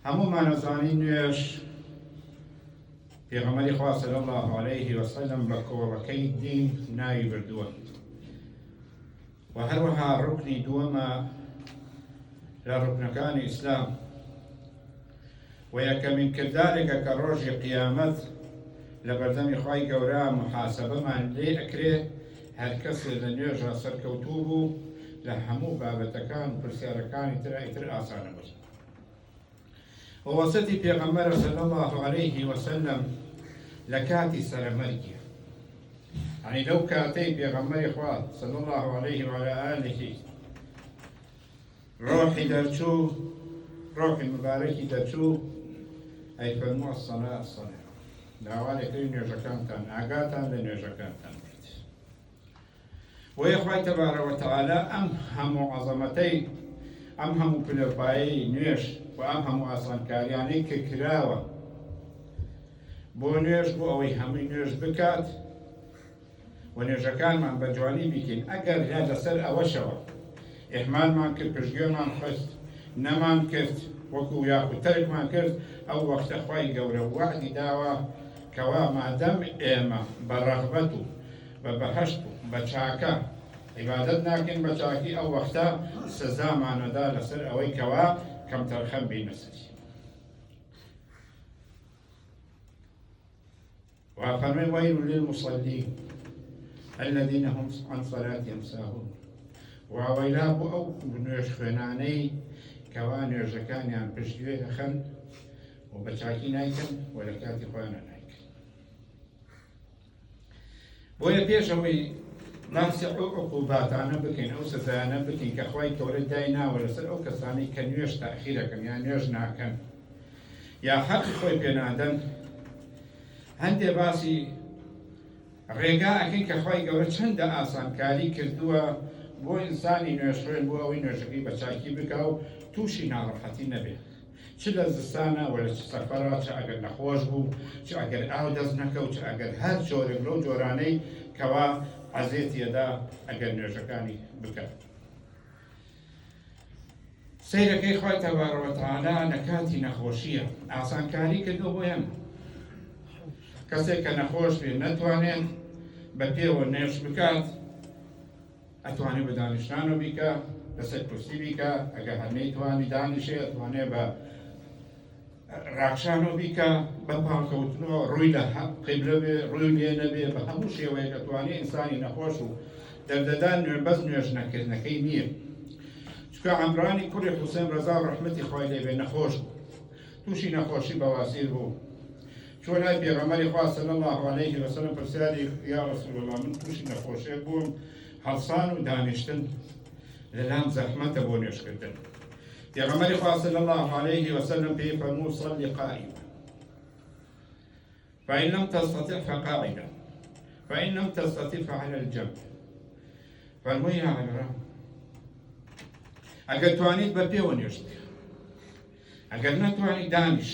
هەموومان ئەزانین نوێژ پێغەمبەری خوا صلی الله علیه وسلم بە کۆڕەکەی دین ناوی بردووە و هەروەها ڕوکنی دووەمە لە ڕوکنەکانی ئیسلام و یەکەمین کردارێکە کە ڕۆژی قیامەت لە بەردەمی خوای گەورە محاسەبەمان لێ ئەکرێ هەر کەسێ لە نوێژە سەرکەوتوو بوو لە هەموو بابەتەکان و پرسیارەکانی تر ئاسانە بوو. ووەسەتی پێغەمبەر صلی الله علیه وسلم لە کاتی سەرمەرگیە، یعنی لەو کاتەی پێغەمبەری خوا صلی الله علیه وعلى آله ڕۆحی دەرچوو، ڕۆحی مبارەکی دەرچوو، ئەی فەرمووە الصەلاة الصەلاة، داوالێکەوەی نوێژەکانتان ئاگاتان لە نوێژەکانتان بێت. وەیە خوای تەبارەکە وتەعالا ئەم هەموو عەزەمەتەی، ئەم هەموو پلەپایەی نوێژ و ئەم هەموو ئاسانکاریانەی کە کراوە بۆ نوێژ بۆ ئەوەی هەمووی نوێژ بکات و نوێژەکانمان بە جوانی بیکەین. ئەگەر لەسەر ئەوەشەوە ئیحمالمان کرد، پشتگوێمان خست، نەمان کرد، وەکو یاخوتەرێکمان کرد، ئەو وەختە خوای گەورە وعدی داوە کەوا مادەم ئێمە بە ڕەغبەت و بە بەهەشت و بە چاکە عیبادەت ناکەین بە چاکی، ئەو وەختە سزامانەدا لەسەر ئەوەی کەوا کەم تەرخەم بینە سەری. وفرمي ويل للمصلين الذين هم عن صلاتهم ساهون. وويلا بو ئەو نوێژ خوێنانەی کەوا نوێژەکانیان پشتگوێ دەخەن و بە چاکی نایکەن و لە کاتی خۆیانە نایکەن. بۆیە پێش ئەوەی باسی ئەو عقوباتانە بکەین، ئەو سزایانە بکەین کە خوای گەورە دایناوە لەسەر ئەو کەسانەی کە نوێژ تاخیرەکەن یان نوێژ ناکەن یا حەقی خۆی پێ نادەن، هەندێ باسی ڕێگا ئەکەین کە خوای گەورە چەندە ئاسانکاری کردووە بۆ ئینسانی نوێژ خوێن بۆ ئەوەی نوێژەکەی بە چاکی بکە و تووشی ناڕەحەتی نەبێت، چ لە زستانە و لە سەفەرە، چ ئەگەر نەخۆش بوو، چ ئەگەر ئاو دەست نەکەوت، چ ئەگەر هەر جۆرێک لەو جۆرانەی کەوا عەزێتیەدا ئەگەر نوێژەکانی بکات. سەیرەکەی خوای تەبارەکە وتەعالا لە کاتی نەخۆشیە ئاسانکاری کردووە بۆ ئێمە. کەسێک کە نەخۆش بێ نەتوانێت بە پێوە نوێژ بکات، ئەتوانێت بە دانیشتانەوە بیکە، لەسەر کورسی بیکە، ئەگەر هەر نەیتوانی دانیشێ ئەتوانێت بە ڕاکشانەوە بیکە، بە پاڵکەوتنەوە ڕووی لە قیبلە بێ، ڕووی لێ نەبێ، بە هەموو شێوەیەک ئەتوانێت ئینسانی نەخۆش و دەردەدان بەس نوێژ نەکردنەکەی نییە. چونکە عەمرانی کوڕی حوسێن ڕەزا ڕەحمەتی خوای لێ بێ نەخۆش بوو، تووشی نەخۆشی بەواسیر بوو. چۆن لای پێغەمبەری خوا صلی الله علیه وسلم پرسیاری یا رسول الله من تووشی نەخۆشیە بووم، هەڵسان و دانیشتن لەلام زەحمەتە بۆ نوێژکردن. پێغەمبەری خوا صلی الله علیه وسلم پێی فەرموو صل قائما فإن لم تستطع فقاعدا فإن لم تستطع فعلى الجنب. فەرمووی یا عەمرە ئەگەر توانیت بە پێوە نوێژ بکە، ئەگەر نەتوانی دانیش،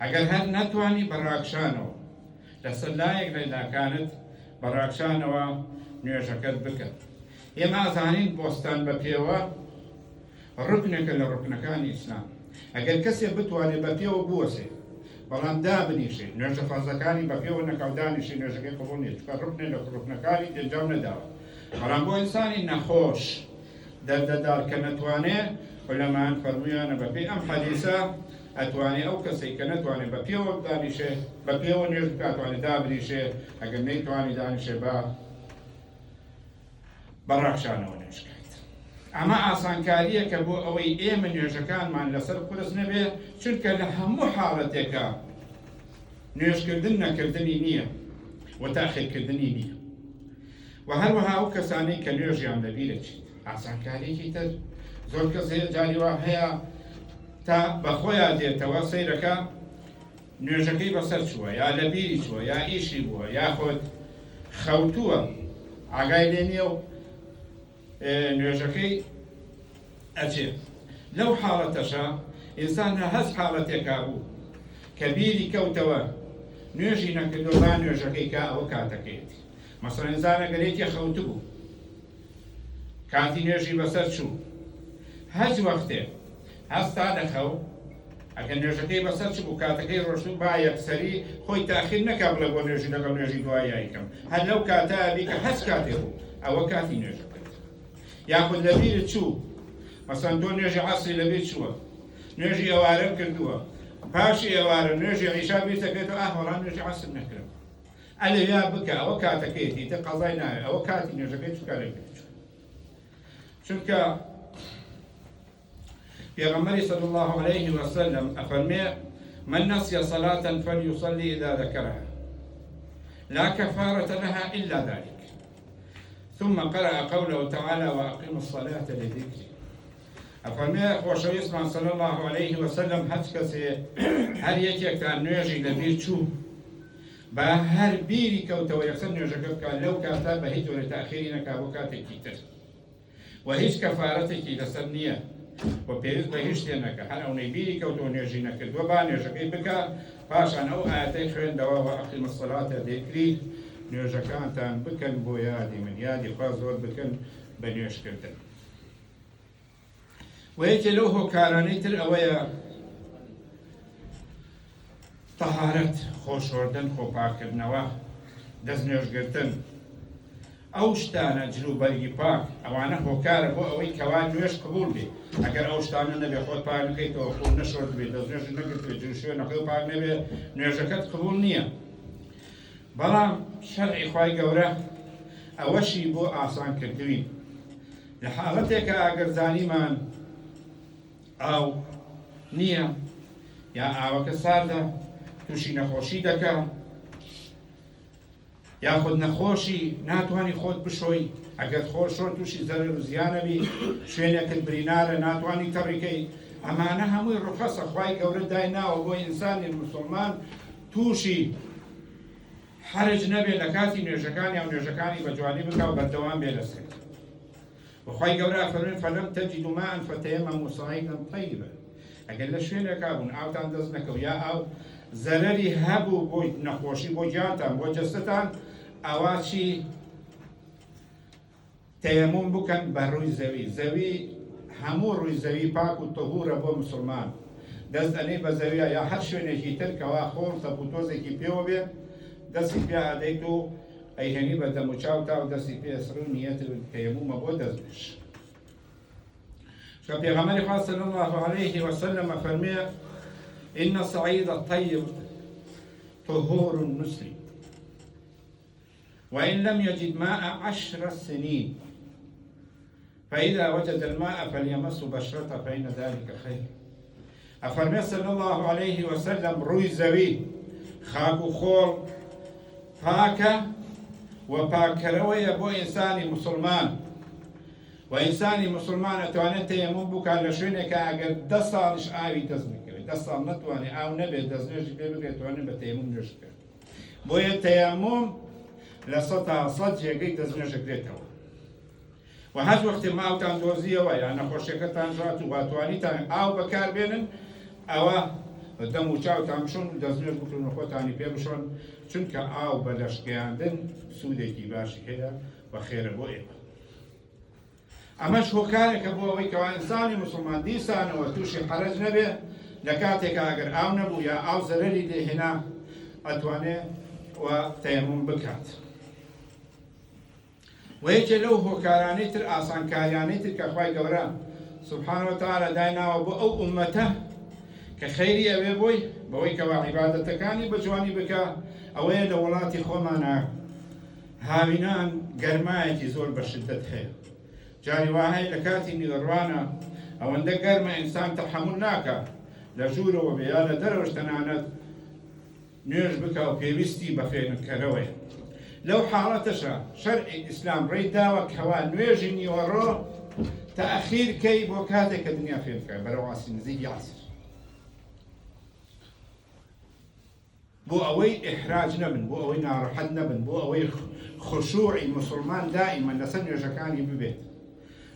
ئەگەر هەر نەتوانی بە ڕاکشانەوە لەسەر لایەک لە لاکانت بە ڕاکشانەوە نوێژەکەت بکەن. ئێمە ئەزانین بۆستان بە پێوە ڕوکنێکە لە ڕوکنەکانی ئیسلام. ئەگەر کەسێک بتوانێت بە پێوە بوەسێ بەڵام دابنیشێ نوێژە فەرزەکانی بە پێوە نەکەو دانیشی نوێژەکەی قبوڵ نییە، چونکە ڕوکنێ لە ڕوکنەکانی دەنجام نەداوە. بەڵام بۆ ئینسانی نەخۆش دەردەدار کە نەتوانێت، عولەمان فەرموویانە بە پێی ئەم حەدیسە ئەتوانێت ئەو کەسێک کە نەتوانێت بە پێوە دانیشێ بە پێوە نوێژ بکات، ئەتوانێت دابنیشێ، ئەگەر نەیتوانی دانیشێ بە ڕاکشانەوە نوێژکات. ئەمە ئاسانکاریە کە بۆ ئەوەی ئێمە نوێژەکانمان لەسەر قورس نەبێ، چونکە لە هەموو حاڵەتێکە نوێژکردن نەکردنی نییە و تاخیرکردنی نییە. و هەروەها ئەو کەسانەی کە نوێژیان لەبیرە چیت ئاسانکاریەکی تر زۆر کەس جاریوا هەیە تا بەخۆیان دێتەوە سەیرەکە نوێژەکەی بەسەر چووە یا لەبیری چووە یا ئیشی بووە یاخۆت خەوتووە ئاگای لێ نییە و نوێژەکەی ئەچێت. لەو حاڵەتەشە ئینسان هەست حاڵەتێکا بوو کە بیری کەوتەوە نوێژی نەکردو با نوێژەکەی کا ئەوە کاتەکەیەتی. مەسەڵەن ئینسان ئەگەرێکی خەوتو بوو کاتی نوێژی بەسەر چوو، هەج وەختێ هەستا دەخەو ئەگەر نوێژەکەی بەسەر چ بوو کاتەکەی ڕۆشتن با یەکسەری خۆی تاخیر نەکا بڵێ بۆ نوێژی لەگەڵ نوێژی دوای یایکەم هەر لەو کاتە بی کە هەست کاتێ بوو ئەوە کاتی نوێژەکەت یاخود لەبیرت چوو مەسەن تۆ نوێژی عەسری لەبیر چووە نوێژی ئێوارەم کردووە پاشی ئێوارە نوێژی عیشا بیرتەکەێتەوە وەڵام نوێژی عەسر نەکردم ئەلێ یا بکە ئەوە کاتەکەیەتی تە قەزای ناوێت ئەوە کاتی نوێژەکەی چکارێک چونکە پێغەمبەری صلی الله عليه وسلم ئەفەرمێ من نسي صلاة فليصلي إذا ذكرها لا كفارة لها إلا ذلك ثم قرأ قوله تعالى وأقيموا الصلاة لذكري أفرمي خوشويسمان صلى الله عليه وسلم هەچکەسێ هەر یەکێکتان نوێژی لەبیر چوو با هەر بیری کەوتەوە یەکسەر نوێژەکە بکات لەو کاتە بە هیچ جۆرە تاخیری نەکا بۆ کاتێکی تر و هیچ کەفارەتێکی لەسەر نییە و پێویست بە هیچ شتێ نەکە هەر ئەوەی بیری کەوتەوە نوێژی نەکردووە با نوێژەکەی بکە پاشان ئەو ئایەتەی خوێندەوە وەئەقیموا الصەلاة لذیکری نوێژەکانتان بکەن بۆ یادی من یادی خوا زۆر بکەن بە نوێژکردن و یەکێ لەو هۆکارانەی تر ئەوەیە تەهارەت خۆشۆردن خۆپاکردنەوە دەست نوێژگرتن ئەو شتانە جلوبەرگی پاک ئەوانە هۆکارە بۆ ئەوەی کەوا نوێژ قبول بێ ئەگەر ئەو شتانە نەبێ خۆت پاک نەکەیتەوە خۆ نەشۆرد بێت دەست نوێژ نەگرتوێت جلو شوێنەکەی پاک نەبێ نوێژەکەت قبول نییە بەڵام شەرعی خوای گەورە ئەوەشی بۆ ئاسانکردووی لە حاڵەتێکە ئەگەر زانیمان ئاو نییە یا ئاوەکە ساردە تووشی نەخۆشی دەکە یاخود نەخۆشی ناتوانانی خۆت بشۆی ئەگەر خۆشۆ تووشی زەرر و زیانەبی شوێنێکت برینارە ناتوانانی تەڕیکەی ئەمانە هەمووی ڕوخەسە خوای گەورە دای ناوە بۆ ئینسانی موسڵمان تووشی حرج نەبێ لە کاتی نوێژەکانی ئەو نوێژەکانی بە جوانی بکە و بەردەوام بێ لەسەر وخوای گەورە فەرمێن فەلەم تەجیدوا ماء فتەیەمەموا صەعیدًا طەیبًا ئەگەر لە شوێنێکا بوون ئاوتان دەست نەکەوت یا ئاو زەرەری هەبوو بۆی نەخۆشی بۆ گیانتان بۆ جەستتان ئەوا چی تەیەموم بکەن بە ڕووی زەوی زەوی هەموو ڕووی زەوی پاک و تەهورە بۆ موسڵمان دەست ئەنەی بە زەویە یا هەر شوێنێکی تر کەوا خۆڵ تەبوتۆزێکی پێوە بێ دەستی پێ ئەدەیت و ئەیهێنی بە دەم و چاوتا و دەستی پێ ئەسڕ و نیەت تەیەمومە بۆ دەستش شو پێغەمبەری خوا صلی الله عليه وسلم فەرمێ إن الصعيد الطيب طهور مسلم وإن لم يجد ماء 10 سنين فإذا وجد الماء فليمس بشرته فإن ذلك خير أفرمي صلى الله عليه وسلم روي زوي خاك خول پاکە و پاکەرەوەیە بۆ ئینسانی مسلمان و ئینسانی مسلمان ئەتوانێت تەیەموم بکات لە شوێنێکە ئەگەر 10 ساڵیش ئاوی دەست بکەوێت 10 ساڵ نەتوانێت ئاو نەبێت دەست نوێژی پێ بکرێت توانێت بە تەیەموم نوێژ بکات بۆیە تەیەموم لە 100% جێگەی دەست نوێژەکرێتەوە و هەر وەختی ماوتان دۆزیەوە یان نەخۆشیەکەتان ژات و واتوانیتان ئاو بەکاربێنن ئەوە دەم و چاوتان بشۆن و دەست نوێژ بکڕن و خۆتانی پێ بشۆن چونکە ئاو بە لەشکیاندن سوودێکی باشی هەیە بە خێرە بۆ ئێمە ئەمەش هۆکارێکە بۆ ئەوەی کەوا ئینسانی موسڵمان دیسانەوە تووشی حەرەج نەبێ لە کاتێکە ئەگەر ئاو نەبوو یا ئاو زەرەری لێهێنا ئەتوانێت و تەیەموم بکات و یەکێ لەو هۆکارانەی تر ئاسانکاریانەی تر کە خوای گەورە سوبحانەهو وتەعالە دایناوە بۆ ئەو ئوممەتە کە خەیری ئەوێ بۆی بەوەی کەوا عیبادەتەکانی بە جوانی بکە ئەوەیە لە وڵاتی خۆمانە هاوینان گەرمایەکی زۆر بە شدەت هەیە جاری وهەیە لە کاتی نیوەڕوانە ئەوەندە گەرمە ئینسان تەحەموڵ ناکە لە ژوورەوە بێ یا لە دەرەوەش تەنانەت نوێژ بکە و پێویستی بە فێنکەرەوەیە لەو حاڵەتەشە شەرعی ئیسلام ڕێی داوە کەوا نوێژی نیوەڕۆ تەئەخیر کەی بۆ کاتێک کە دنیا فێن بکە بەرەو ئاسی نزیکی عەسر بۆ ئەوەی ئیحراج نەبن بۆ ئەوەی ناڕەحەت نەبن بۆ ئەوەی خشوعی موسڵمان دائیمەن لەسەر نوێژەکانی ببێت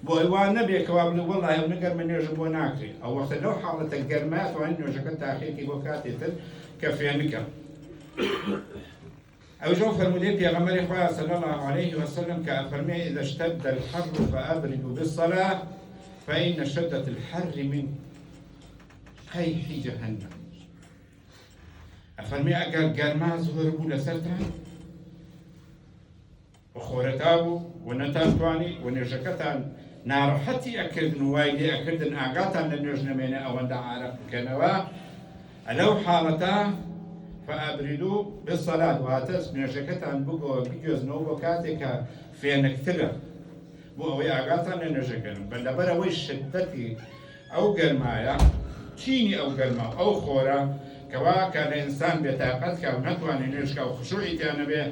بۆ ئەوان نەبێت کەوا بڵێ وەڵڵای ئەو نەگەرمە نوێژم بۆ ناکرێت ئەو وەختە لەو حاڵەتە گەرمایە توانین نوێژەکە تاخیرکەی بۆ کاتێتر کە فێنکە ئەوژۆ فەرمودەی پێغەمبەری خوا صلی الله عليه وسلم کە ئەفەرمێ إذا اشتد الحر فأبردوا بالصلاة فإن شدة الحر من قەیحی جەهەنەم. ئەفەرمێ ئەگەر گەرما زۆر بوو لەسەرتان خۆرەتا بوو و نەتانتوانی و نوێژەکەتان ناڕەحەتی ئەکردن و وای لێ ئەکردن ئاگاتان لە نوێژ نەمێنێ ئەوەندە عارەق بکەنەوە، ئەلەو حاڵەتە فەئەبریدو بالصەلات، واتە نوێژەکەتان بگۆ بگوێزنەوە بۆ کاتێک کە فێنکترە بۆ ئەوەی ئاگاتان لە نوێژەکەن. لەبەر ئەوەی شدەتی ئەو گەرمایە، چینی ئەو گەرما ئەو خۆرە کەوا کە لە ئینسان بێتاقەت کە و نەتوانێت نوێژکە و خشوعی تیانە بێ،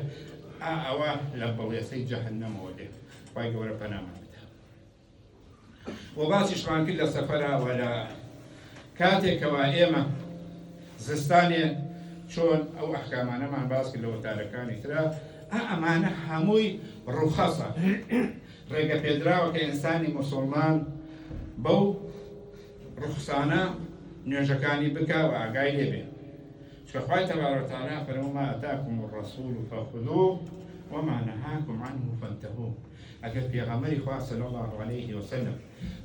ئەوە لە بەڵێسەی جەهەنەمەوە دێ. خوای گەورە پەنامان بدە. بۆ باسیشمان کرد لە سەفەرەوە لە کاتێکەوە ئێمە زستانێ چۆن ئەو ئەحکامانەمان باس کرد لە وەتارەکانی ترا، ئەمانە هەمووی ڕوخەسە، ڕێگە پێدراوە کە ئینسانی موسڵمان بەو ڕوخسانە نوێژەکانی بکا و ئاگای لێبێ. چکە خوای تەبارەک و تەعالا فەرمووی ما ئەتاکم الرەسوول فەخودوه وما نەهاکم عنه فانتهوه. ئەگەر پێغەمبەری خوا صلی الله علیه وسلم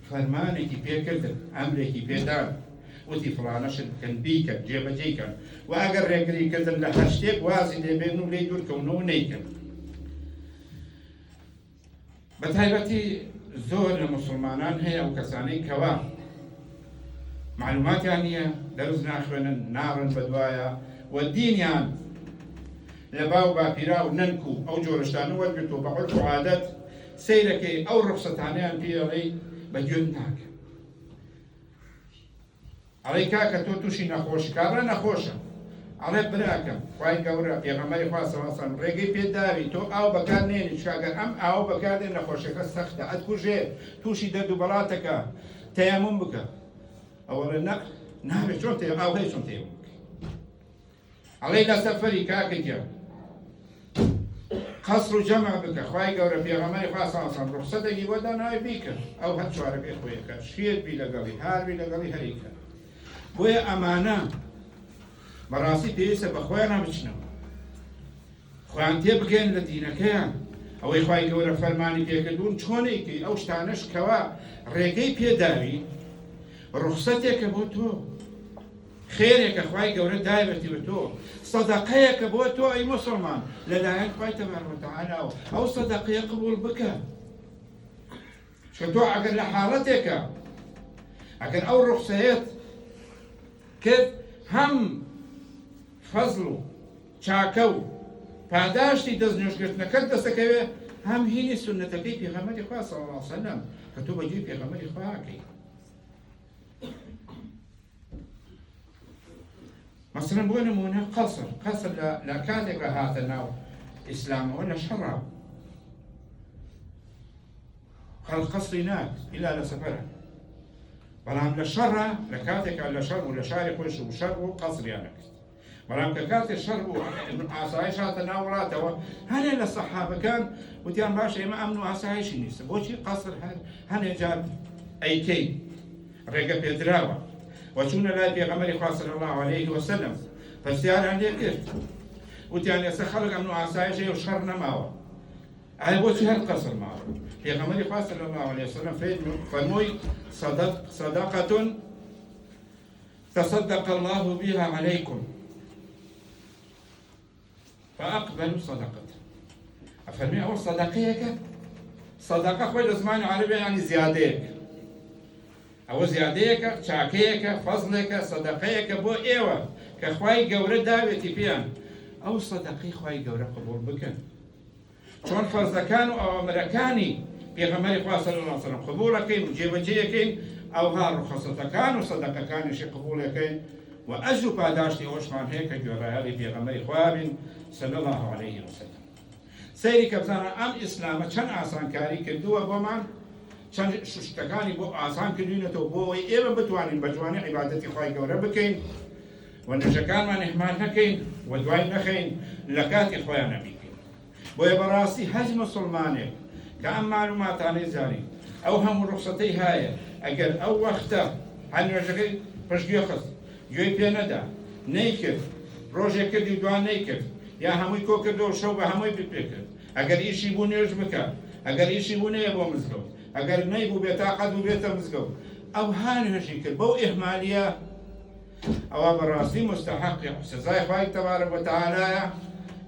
فەرمانێکی پێکردن، ئەمرێکی پێدان، وتی فڵانەشت بکەن بیکەن، جێبەجێکەن، و ئەگەر ڕێگری کردن لە هەر شتێک وازی لێبێن و لێی دوورکەونەوە نەیکەن. بە تایبەتی زۆر لە موسڵمانان هەیە ئەو کەسانەی کەوا معلوماتیان نییە، دەرز ناخوێنن، ناڕن بەدوایە و دینیان لە باو باپیرا و نەنک و ئەو جۆرەشتانە وەرگرتووە بە عورف و عادەت سەیرەکەی ئەو ڕوخسەتانەیان پێڵێی بەگوێن ناکەن. ئەڵێ کاکە تۆ تووشی نەخۆشی، کابرا نەخۆشە، ئەڵێ براکەم خوای گەورە پێغەمبەری خوا صلی الله علیه وسلم ڕێگەی پێداوی تۆ ئاو بەکارنێنی، چکە ئەگەر ئەم ئاو بەکاردێن نەخۆشیەکە سەختە، ئەتکوژێ، تووشی دەرد و بەڵاتەکە، تەیەموم بکە. ئەوەڵێ نابێت، چۆن ئاو هەیە چۆن تەیەموم بکەی؟ ئەڵێ لە سەفەری کاکەکە قەسر و جەمع بکە، خوای گەورە پێغەمبەری خوا صلی الله علیه وسلم ڕوخسەتێکی بۆ داناوی بیکە، ئەو هەر چوارەکەی خۆی ئەکات، شێت بی لەگەڵی، هاروی لەگەڵی هەریکە. بۆیە ئەمانە بەڕاستی پێویستە بە خۆیان بچنەوە، خۆیان تێبگەن لە دینەکەیان، ئەوەی خوای گەورە فەرمانی پێکردوون چۆنێکی ئەو شتانەش کەوا ڕێگەی پێداوی، ڕوخسەتێکە بۆ تۆ، خێرێکە خوای گەورە دایبەتی بە تۆ، سەدەقەیەکە بۆ تۆ ئەی موسڵمان لەلایەن خوای تەبارەک و تەعالاوە، ئەو سەدەقەیە قبوڵ بکە. چکە تۆ ئەگەر لە حاڵەتێکە ئەگەر ئەو ڕوخسەیەت کرد، هەم فەزڵ و چاکە و پاداشتی دەستنوێژکردنەکەت دەستەکەوێ، هەم هینی سونەتەکەی پێغەمبەری خوا صلی الله علیه وسلم کە تۆ بەجێی پێغەمبەری خواکەی. مثلا بۆ نمونە قەسر لە کاتێکە هاتە ناو ئیسلامەوە لە شەڕا، خەڵک قەسری ناکرد ئیلا لە سەفەرە، بەڵام لە شەڕە لە کاتێکە لە شەڕ و لە شاری خۆش و شەڕ و قەسریان نەکرد. بەڵام کە کاتێک شەڕ بوو ئاسایش هاتە ناو وڵاتەوە، هەنێ لە سەحابەکان وتیان باشە ئێمە ئەمن و ئاسایشی نیستە، بۆچی قەسر هەنێ جار ئەیکەی ڕێگە پێدراوە. وچوونە لای پێغەمبەری خوا صلی الله علیه وسلم پرسیاریان لێ کرد، وتیان ئێستا خەڵک ئەمن و ئاسایش هەیە و شەڕ نەماوە، ئایا بۆچی هەر قەسر ماوە؟ پێغەمبەری خوا صلی الله علیه وسلم فەرمووی صدقة تصدق الله بها عليكم فأقبلوا صدقته. أفرمي أول صدقيك، صدقة خوي لزمان عربي يعني زياديك، أو زياديك شاكيك فضلك صدقيك بو إيوة كخواي جورة داوتي بيان، أو صدقي خواي جورة قبول بكن. شون فرزكان أو أمريكاني پێغەمبەری خوا صلی الله علیه وسلم قبولەکەین و جێبەجێیەکەین، ئەوها ڕوخەسەتەکان و سەدەقەکانیشی قبولەکەین و ئەجر و پاداشتی ئەوەشمان هەیە کە گوێڕایەڵی پێغەمبەری خوا بین صلی الله علیه وسلم. سەیری کە بزانە ئەم ئیسلامە چەند ئاسانکاری کردووە بۆمان، چەند شتەکانی بۆ ئاسان کردوینەتەوە بۆ ئەوەی ئێمە بتوانین بە جوانی عیبادەتی خوای گەورە بکەین و نوێژەکانمان ئیهمال نەکەین و دوای نەخەین لە کاتی خۆیانە بیکەین. بۆیە بەڕاستی هەر موسڵمانێک کە ئەم معلوماتانەی زانی، ئەو هەموو ڕوخسەتەی هەیە، ئەگەر ئەو وەختە هەر نوێژەکەی پشتگوێ خست، گوێی پێ نەدا، نەیکرد، ڕۆژێک کردی دوان نەیکرد، یا هەمووی کۆ کردەوە شەو بە هەمووی پێکرد، ئەگەر ئیشی بوو نوێژ بکە، ئەگەر ئیشی بوو نەیە بۆ مزگەوت، ئەگەر نەیبوو بێتاقەت و بێتە مزگەوت، ئەو ها نوێژی کرد، بەو ئیهمالیە أو براسي مستحق سزاي خواهي تبارك وتعالى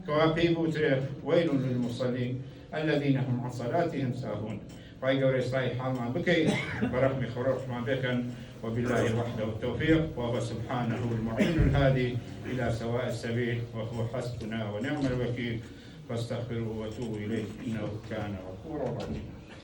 كوابي بوتريف ويل للمصلين الذين هم عن صلاتهم ساهون خواهي قوري إصلاحي حال ما بكي برحمي خروف ما بكن وبالله وحده التوفيق وهو سبحانه المعين الهادي إلى سواء السبيل وهو حسبنا ونعم الوكيل فاستغفروه وتوبوا إليه إنه كان غفورا رحيما.